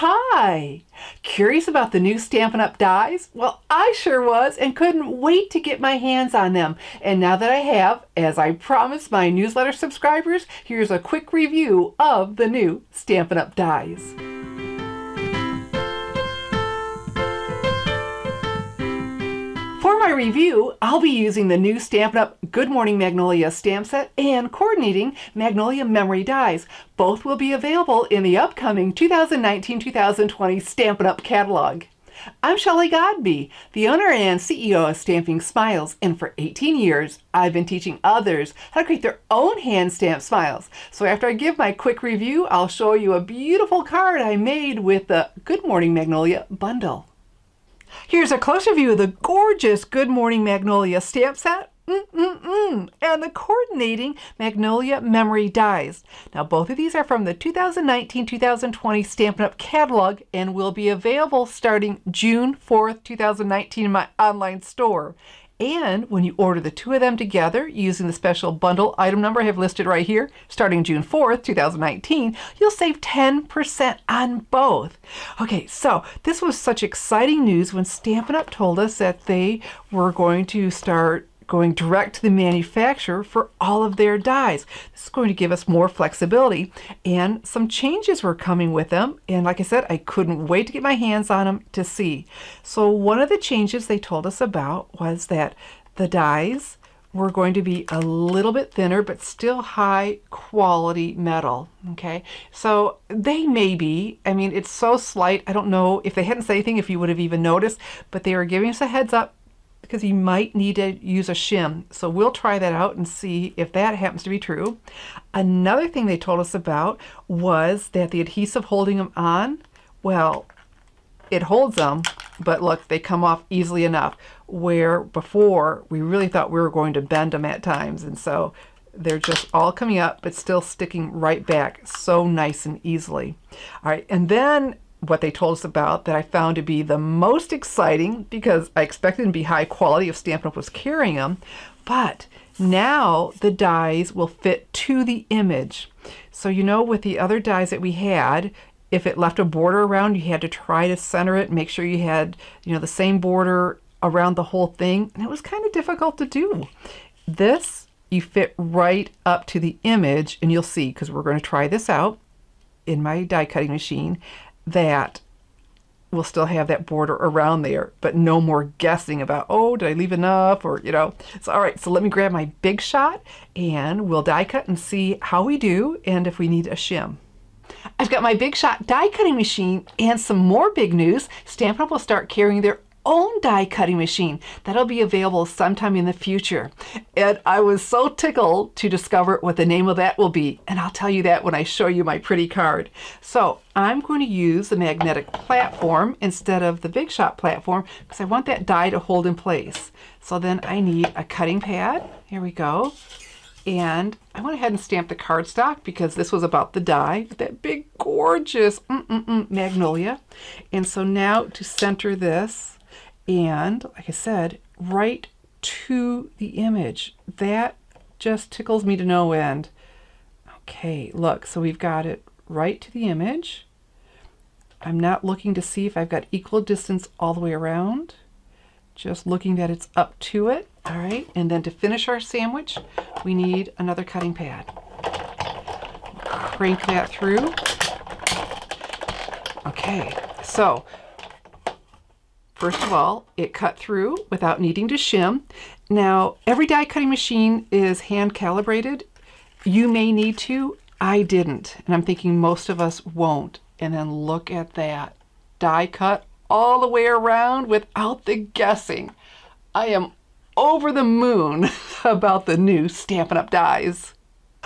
Hi! Curious about the new Stampin' Up! Dies? Well, I sure was and couldn't wait to get my hands on them. And now that I have, as I promised my newsletter subscribers, here's a quick review of the new Stampin' Up! Dies. For my review, I'll be using the new Stampin' Up! Good Morning Magnolia stamp set and coordinating Magnolia Memory dies. Both will be available in the upcoming 2019-2020 Stampin' Up! Catalog. I'm Shelley Godby, the owner and CEO of Stamping Smiles, and for 18 years, I've been teaching others how to create their own hand-stamped smiles. So after I give my quick review, I'll show you a beautiful card I made with the Good Morning Magnolia bundle. Here's a closer view of the gorgeous Good Morning Magnolia stamp set and the coordinating Magnolia Memory dies. Now both of these are from the 2019-2020 Stampin' Up! Catalog and will be available starting June 4th, 2019 in my online store. And when you order the two of them together using the special bundle item number I have listed right here, starting June 4th, 2019, you'll save 10% on both. Okay, so this was such exciting news when Stampin' Up! Told us that they were going to start going direct to the manufacturer for all of their dies. This is going to give us more flexibility, and some changes were coming with them, and like I said, I couldn't wait to get my hands on them to see. So one of the changes they told us about was that the dies were going to be a little bit thinner but still high quality metal. Okay, so they may be, I mean, it's so slight, I don't know if they hadn't said anything if you would have even noticed, but they were giving us a heads up because you might need to use a shim. So we'll try that out and see if that happens to be true. Another thing they told us about was that the adhesive holding them on, well, it holds them, but look, they come off easily enough, where before we really thought we were going to bend them at times. And so they're just all coming up, but still sticking right back so nice and easily. All right, and then what they told us about that I found to be the most exciting, because I expected them to be high quality if Stampin' Up! Was carrying them, but now the dies will fit to the image. So you know, with the other dies that we had, if it left a border around, you had to try to center it, make sure you had, you know, the same border around the whole thing, and it was kind of difficult to do. This, you fit right up to the image, and you'll see, because we're going to try this out in my die cutting machine, that we'll still have that border around there, but no more guessing about, oh, did I leave enough, or, you know. So all right, so let me grab my Big Shot and we'll die cut and see how we do and if we need a shim. I've got my Big Shot die cutting machine, and some more big news. Stampin' Up! Will start carrying their own die cutting machine. That'll be available sometime in the future. And I was so tickled to discover what the name of that will be. And I'll tell you that when I show you my pretty card. So I'm going to use the magnetic platform instead of the Big Shot platform because I want that die to hold in place. So then I need a cutting pad. Here we go. And I went ahead and stamped the cardstock because this was about the die, that big gorgeous magnolia. And so now to center this, and like I said, right to the image. That just tickles me to no end. Okay, look, so we've got it right to the image. I'm not looking to see if I've got equal distance all the way around. Just looking that it's up to it. All right, and then to finish our sandwich, we need another cutting pad. Crank that through. Okay, so first of all, it cut through without needing to shim. Now, every die cutting machine is hand calibrated. You may need to, I didn't, and I'm thinking most of us won't. And then look at that, die cut all the way around without the guessing. I am over the moon about the new Stampin' Up! Dies.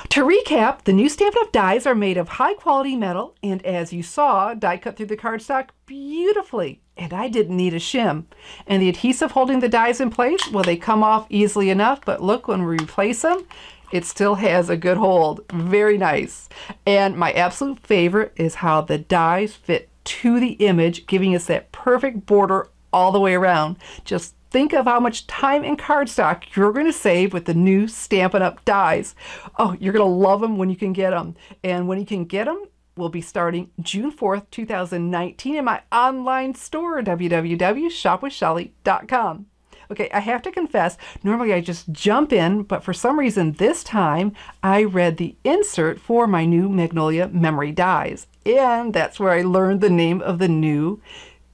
To recap, the new Stampin' Up! Dies are made of high quality metal, and as you saw, die cut through the cardstock beautifully, and I didn't need a shim. And the adhesive holding the dies in place, well, they come off easily enough, but look, when we replace them, it still has a good hold. Very nice. And my absolute favorite is how the dies fit to the image, giving us that perfect border all the way around. Just think of how much time and cardstock you're going to save with the new Stampin' Up! Dies. Oh, you're going to love them when you can get them. And when you can get them, will be starting June 4th, 2019 in my online store, www.shopwithshelly.com. Okay, I have to confess, normally I just jump in, but for some reason this time I read the insert for my new Magnolia memory dies. And that's where I learned the name of the new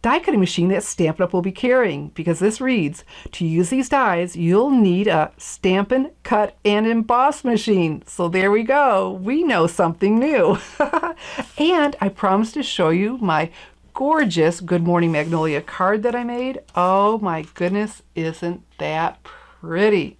die cutting machine that Stampin' Up! Will be carrying, because this reads, to use these dies, you'll need a Stampin' Cut and Emboss machine. So there we go. We know something new. And I promised to show you my gorgeous Good Morning Magnolia card that I made. Oh my goodness, isn't that pretty?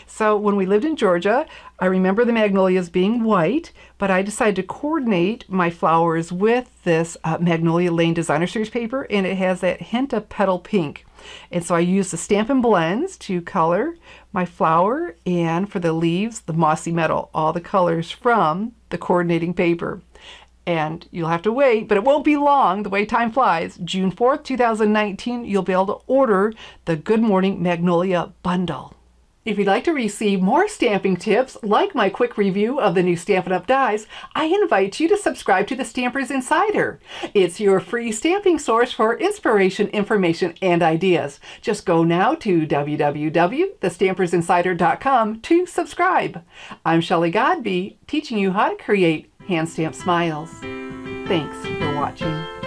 So when we lived in Georgia, I remember the magnolias being white, but I decided to coordinate my flowers with this Magnolia Lane Designer Series paper, and it has that hint of petal pink. And so I used the Stampin' Blends to color my flower, and for the leaves, the mossy metal, all the colors from the coordinating paper. And you'll have to wait, but it won't be long, the way time flies. June 4th, 2019, you'll be able to order the Good Morning Magnolia bundle. If you'd like to receive more stamping tips, like my quick review of the new Stampin' Up! Dies, I invite you to subscribe to the Stampers Insider. It's your free stamping source for inspiration, information, and ideas. Just go now to www.thestampersinsider.com to subscribe. I'm Shelley Godby, teaching you how to create hand stamp smiles. Thanks for watching.